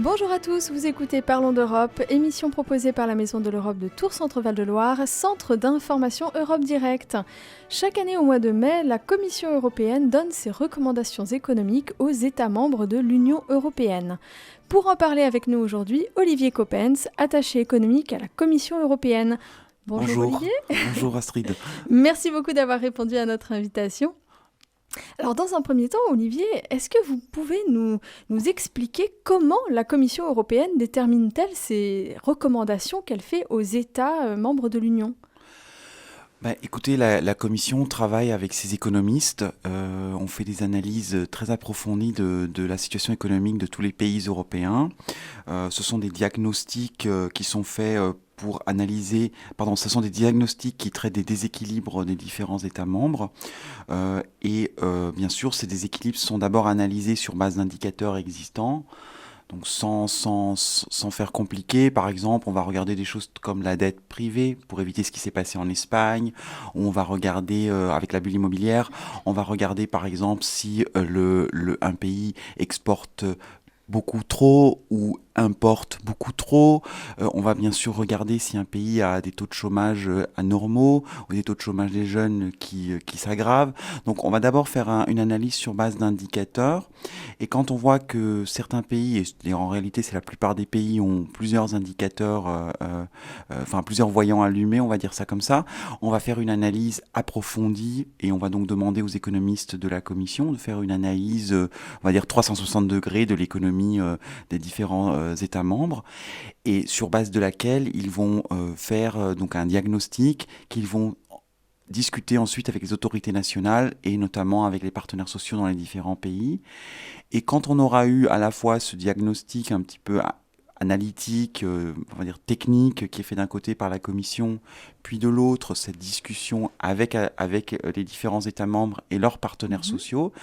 Bonjour à tous, vous écoutez Parlons d'Europe, émission proposée par la Maison de l'Europe de Tours-Centre-Val de Loire, centre d'information Europe Direct. Chaque année au mois de mai, la Commission européenne donne ses recommandations économiques aux États membres de l'Union européenne. Pour en parler avec nous aujourd'hui, Olivier Coppens, attaché économique à la Commission européenne. Bonjour Olivier. Bonjour Astrid. Merci beaucoup d'avoir répondu à notre invitation. Alors dans un premier temps, Olivier, est-ce que vous pouvez nous expliquer comment la Commission européenne détermine-t-elle ces recommandations qu'elle fait aux États membres de l'Union ? Écoutez, la Commission travaille avec ses économistes. On fait des analyses très approfondies de la situation économique de tous les pays européens. Ce sont des diagnostics qui sont faits pour analyser, ce sont des diagnostics qui traitent des déséquilibres des différents États membres. Bien sûr, ces déséquilibres sont d'abord analysés sur base d'indicateurs existants. Donc sans faire compliqué, par exemple, on va regarder des choses comme la dette privée pour éviter ce qui s'est passé en Espagne. On va regarder, avec la bulle immobilière, on va regarder par exemple si un pays exporte beaucoup trop ou importe beaucoup trop. On va bien sûr regarder si un pays a des taux de chômage anormaux ou des taux de chômage des jeunes qui s'aggravent. Donc on va d'abord faire une analyse sur base d'indicateurs. Et quand on voit que certains pays, et en réalité c'est la plupart des pays, ont plusieurs indicateurs, plusieurs voyants allumés, on va dire ça comme ça, on va faire une analyse approfondie et on va donc demander aux économistes de la Commission de faire une analyse, on va dire 360 degrés de l'économie des différents États membres, et sur base de laquelle ils vont faire donc un diagnostic qu'ils vont discuter ensuite avec les autorités nationales et notamment avec les partenaires sociaux dans les différents pays. Et quand on aura eu à la fois ce diagnostic un petit peu analytique, on va dire technique, qui est fait d'un côté par la Commission, puis de l'autre, cette discussion avec les différents États membres et leurs partenaires sociaux.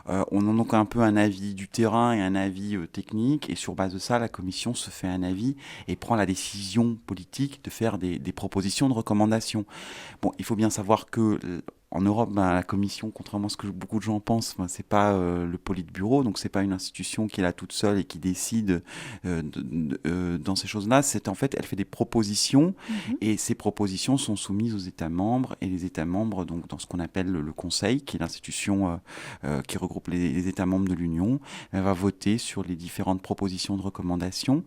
On a donc un peu un avis du terrain et un avis technique, et sur base de ça, la Commission se fait un avis et prend la décision politique de faire des propositions de recommandations. Bon, il faut bien savoir que en Europe, la Commission, contrairement à ce que beaucoup de gens pensent, c'est pas le Politburo, donc c'est pas une institution qui est là toute seule et qui décide dans ces choses-là. En fait, elle fait des propositions et ces propositions sont soumises aux États membres, et les États membres, donc dans ce qu'on appelle le Conseil, qui est l'institution qui regroupe les États membres de l'Union, elle va voter sur les différentes propositions de recommandation,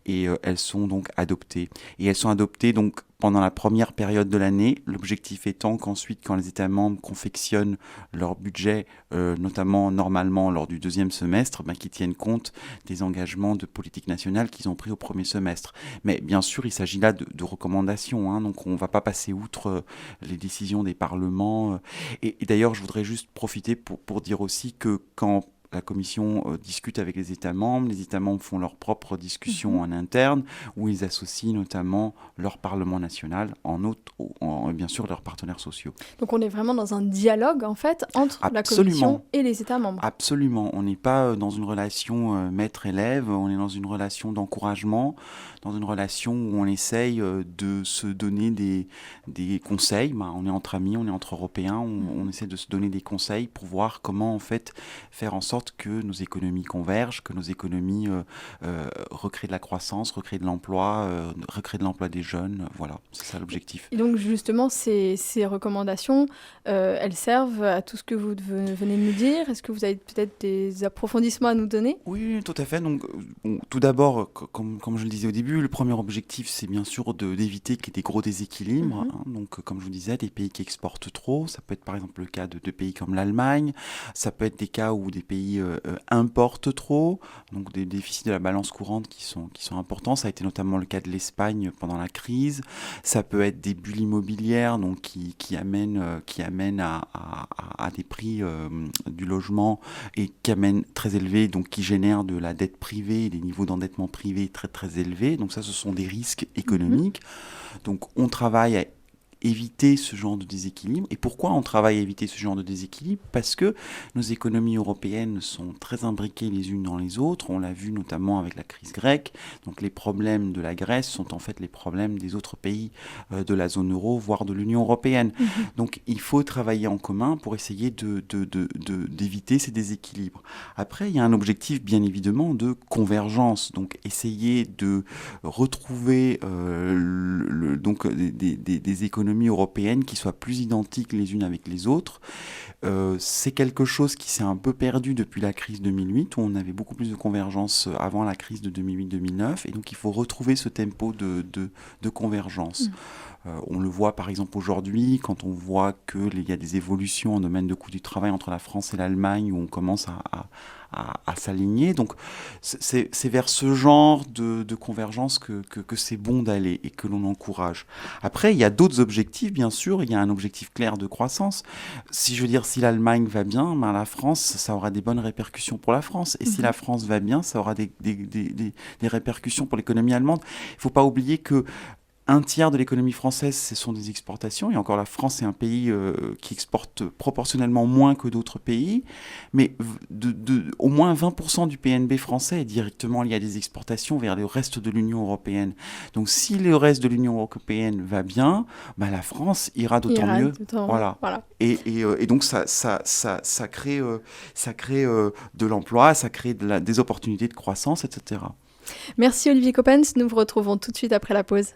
et elles sont donc adoptées. Et elles sont adoptées donc pendant la première période de l'année, l'objectif étant qu'ensuite, quand les États membres confectionnent leur budget, notamment normalement lors du deuxième semestre, qu'ils tiennent compte des engagements de politique nationale qu'ils ont pris au premier semestre. Mais bien sûr, il s'agit là de recommandations, donc on ne va pas passer outre les décisions des parlements. Et d'ailleurs, je voudrais juste profiter pour dire aussi que quand la Commission discute avec les États membres font leur propre discussion en interne, où ils associent notamment leur Parlement national, bien sûr leurs partenaires sociaux. Donc on est vraiment dans un dialogue en fait entre la Commission et les États membres. Absolument, on n'est pas dans une relation maître-élève, on est dans une relation d'encouragement, dans une relation où on essaye de se donner des conseils. On est entre amis, on est entre Européens, on essaie de se donner des conseils pour voir comment en fait faire en sorte que nos économies convergent, que nos économies recréent de la croissance, recréent de l'emploi, recréent de l'emploi des jeunes. Voilà, c'est ça l'objectif. Et donc justement, ces recommandations, elles servent à tout ce que vous venez de nous dire. Est-ce que vous avez peut-être des approfondissements à nous donner ? Oui, tout à fait. Donc, tout d'abord, comme je le disais au début, le premier objectif, c'est bien sûr d'éviter qu'il y ait des gros déséquilibres. Donc, comme je vous disais, des pays qui exportent trop, ça peut être par exemple le cas de pays comme l'Allemagne, ça peut être des cas où des pays importent trop, donc des déficits de la balance courante qui sont importants. Ça a été notamment le cas de l'Espagne pendant la crise. Ça peut être des bulles immobilières donc qui amènent à des prix du logement et qui amènent très élevés, donc qui génèrent de la dette privée, des niveaux d'endettement privé très très élevés. Donc ça, ce sont des risques économiques. Donc on travaille éviter ce genre de déséquilibre. Et pourquoi on travaille à éviter ce genre de déséquilibre? Parce que nos économies européennes sont très imbriquées les unes dans les autres. On l'a vu notamment avec la crise grecque. Donc les problèmes de la Grèce sont en fait les problèmes des autres pays de la zone euro, voire de l'Union européenne. Donc il faut travailler en commun pour essayer d'éviter ces déséquilibres. Après, il y a un objectif bien évidemment de convergence. Donc essayer de retrouver donc des économies européennes qui soient plus identiques les unes avec les autres. C'est quelque chose qui s'est un peu perdu depuis la crise 2008, où on avait beaucoup plus de convergence avant la crise de 2008-2009, et donc il faut retrouver ce tempo de convergence. On le voit par exemple aujourd'hui, quand on voit qu'il y a des évolutions en domaine de coût du travail entre la France et l'Allemagne, où on commence à s'aligner. Donc c'est vers ce genre de convergence que c'est bon d'aller et que l'on encourage. Après, il y a d'autres objectifs, bien sûr. Il y a un objectif clair de croissance. Si l'Allemagne va bien, ben la France, ça aura des bonnes répercussions pour la France. Et si la France va bien, ça aura des répercussions pour l'économie allemande. Il ne faut pas oublier que un tiers de l'économie française, ce sont des exportations. Et encore, la France est un pays qui exporte proportionnellement moins que d'autres pays. Mais au moins 20% du PNB français est directement lié à des exportations vers le reste de l'Union européenne. Donc, si le reste de l'Union européenne va bien, bah, la France ira d'autant mieux. Voilà. Et donc, ça crée de l'emploi, ça crée des opportunités de croissance, etc. Merci Olivier Coppens. Nous vous retrouvons tout de suite après la pause.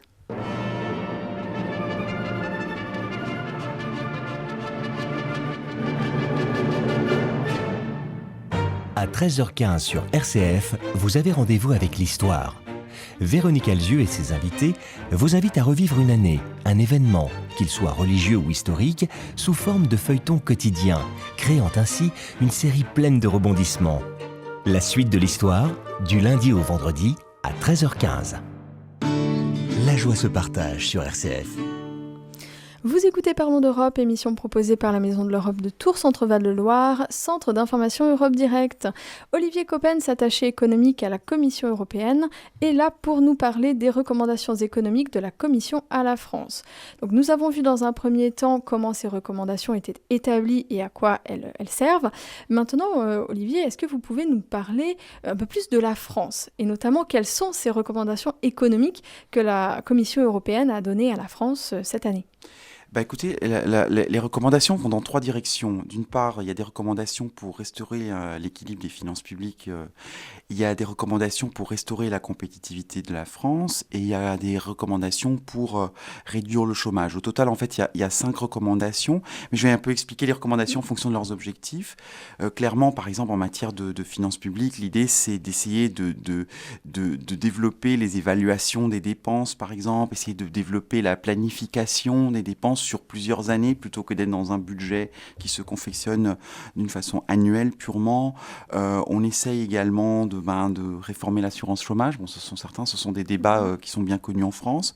À 13h15 sur RCF, vous avez rendez-vous avec l'histoire. Véronique Alzieux et ses invités vous invitent à revivre une année, un événement, qu'il soit religieux ou historique, sous forme de feuilleton quotidien, créant ainsi une série pleine de rebondissements. La suite de l'histoire, du lundi au vendredi, à 13h15. La joie se partage sur RCF. Vous écoutez Parlons d'Europe, émission proposée par la Maison de l'Europe de Tours Centre-Val de Loire, centre d'information Europe Direct. Olivier Coppens, attaché économique à la Commission européenne, est là pour nous parler des recommandations économiques de la Commission à la France. Donc nous avons vu dans un premier temps comment ces recommandations étaient établies et à quoi elles servent. Maintenant, Olivier, est-ce que vous pouvez nous parler un peu plus de la France et notamment quelles sont ces recommandations économiques que la Commission européenne a données à la France cette année ? Bah écoutez, les recommandations vont dans 3 directions. D'une part, il y a des recommandations pour restaurer l'équilibre des finances publiques. Il y a des recommandations pour restaurer la compétitivité de la France et il y a des recommandations pour réduire le chômage. Au total, en fait, il y a 5 recommandations, mais je vais un peu expliquer les recommandations en fonction de leurs objectifs. Clairement, par exemple, en matière de finances publiques, l'idée, c'est d'essayer de développer les évaluations des dépenses, par exemple, essayer de développer la planification des dépenses sur plusieurs années plutôt que d'être dans un budget qui se confectionne d'une façon annuelle purement. On essaye également de réformer l'assurance chômage. Bon, ce sont des débats qui sont bien connus en France.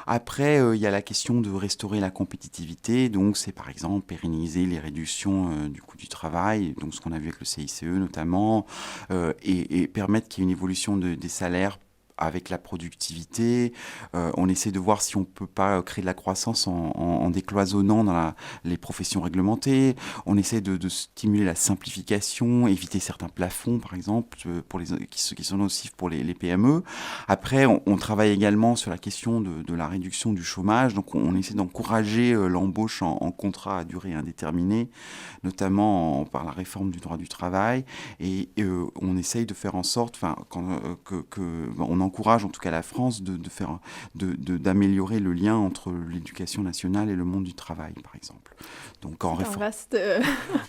Après, il y a la question de restaurer la compétitivité. Donc, c'est par exemple pérenniser les réductions du coût du travail, donc ce qu'on a vu avec le CICE notamment, et permettre qu'il y ait une évolution des salaires avec la productivité. On essaie de voir si on ne peut pas créer de la croissance en décloisonnant dans les professions réglementées. On essaie de stimuler la simplification, éviter certains plafonds, par exemple, qui sont nocifs pour les PME. Après, on travaille également sur la question de la réduction du chômage. Donc, on essaie d'encourager l'embauche en contrat à durée indéterminée, notamment par la réforme du droit du travail. Et on essaye de faire en sorte on encourage en tout cas la France d'améliorer le lien entre l'éducation nationale et le monde du travail, par exemple. Donc en réforme.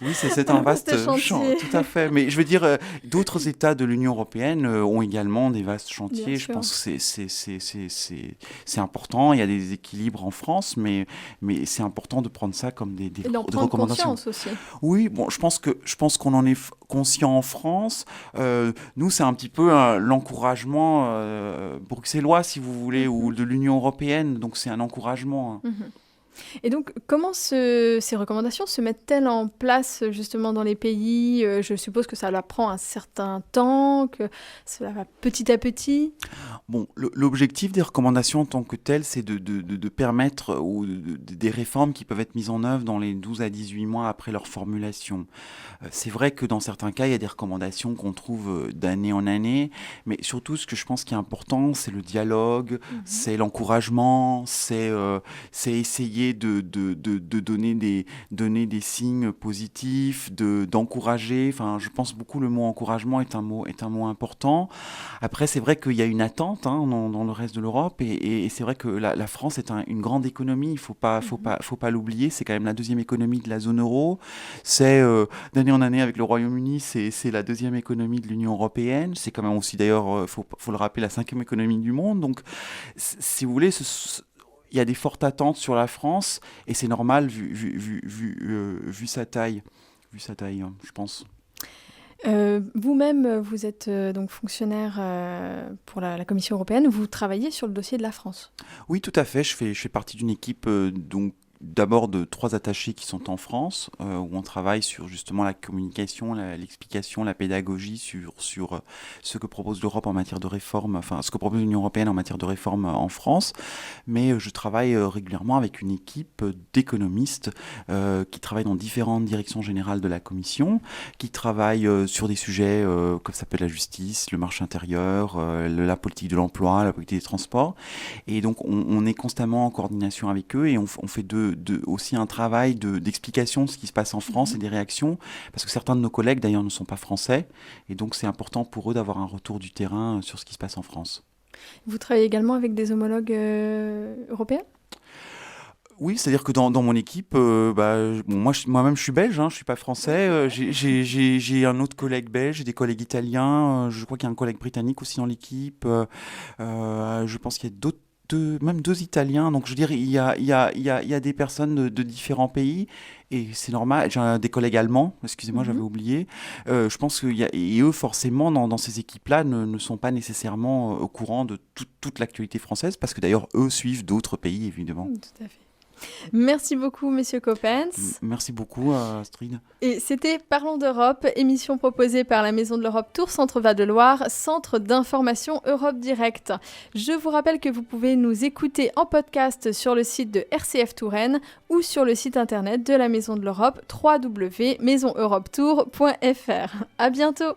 Oui, c'est un vaste chantier. Tout à fait. Mais je veux dire, d'autres États de l'Union européenne ont également des vastes chantiers. Bien sûr. Pense que c'est important. Il y a des équilibres en France, mais c'est important de prendre ça comme des recommandations. Conscience aussi. Oui, bon, je pense qu'on en est conscient en France. Nous, c'est un petit peu l'encouragement bruxellois, si vous voulez, ou de l'Union européenne. Donc, c'est un encouragement. Et donc, comment ces recommandations se mettent-elles en place justement dans les pays? Je suppose que ça leur prend un certain temps, que cela va petit à petit. Bon, l'objectif des recommandations en tant que telles, c'est de permettre des réformes qui peuvent être mises en œuvre dans les 12 à 18 mois après leur formulation. C'est vrai que dans certains cas, il y a des recommandations qu'on trouve d'année en année, mais surtout ce que je pense qui est important, c'est le dialogue, c'est l'encouragement, c'est essayer de donner des signes positifs, d'encourager. Enfin, je pense beaucoup le mot encouragement est un mot important. Après, c'est vrai qu'il y a une attente dans le reste de l'Europe et c'est vrai que la France est une grande économie. Il faut pas l'oublier. C'est quand même la deuxième économie de la zone euro. C'est d'année en année avec le Royaume-Uni, c'est la deuxième économie de l'Union européenne. C'est quand même aussi d'ailleurs, faut le rappeler, la cinquième économie du monde. Donc, si vous voulez, il y a des fortes attentes sur la France et c'est normal vu sa taille. Vu sa taille, je pense. Vous-même, vous êtes donc fonctionnaire pour la Commission européenne. Vous travaillez sur le dossier de la France. Oui, tout à fait. Je fais partie d'une équipe donc d'abord de 3 attachés qui sont en France, où on travaille sur justement la communication, l'explication, la pédagogie sur ce que propose l'Europe en matière de réforme, enfin ce que propose l'Union européenne en matière de réforme en France. Mais je travaille régulièrement avec une équipe d'économistes qui travaillent dans différentes directions générales de la Commission, qui travaillent sur des sujets comme ça peut être la justice, le marché intérieur, la politique de l'emploi, la politique des transports. Et donc on est constamment en coordination avec eux et on fait aussi un travail d'explication de ce qui se passe en France et des réactions, parce que certains de nos collègues d'ailleurs ne sont pas français, et donc c'est important pour eux d'avoir un retour du terrain sur ce qui se passe en France. Vous travaillez également avec des homologues européens? Oui, c'est-à-dire que dans mon équipe, moi-même je suis belge, je suis pas français. J'ai un autre collègue belge, j'ai des collègues italiens. Je crois qu'il y a un collègue britannique aussi dans l'équipe. Je pense qu'il y a même 2 Italiens. Donc je veux dire, il y a des personnes de différents pays et c'est normal. J'ai des collègues allemands, excusez-moi, j'avais oublié. Je pense et eux forcément dans ces équipes-là ne sont pas nécessairement au courant de toute l'actualité française parce que d'ailleurs eux suivent d'autres pays évidemment. Tout à fait. Merci beaucoup, Monsieur Coppens. Merci beaucoup, Astrid. Et c'était Parlons d'Europe, émission proposée par la Maison de l'Europe Tours Centre-Val de Loire, centre d'information Europe Direct. Je vous rappelle que vous pouvez nous écouter en podcast sur le site de RCF Touraine ou sur le site internet de la Maison de l'Europe, www.maisoneuropetour.fr. À bientôt.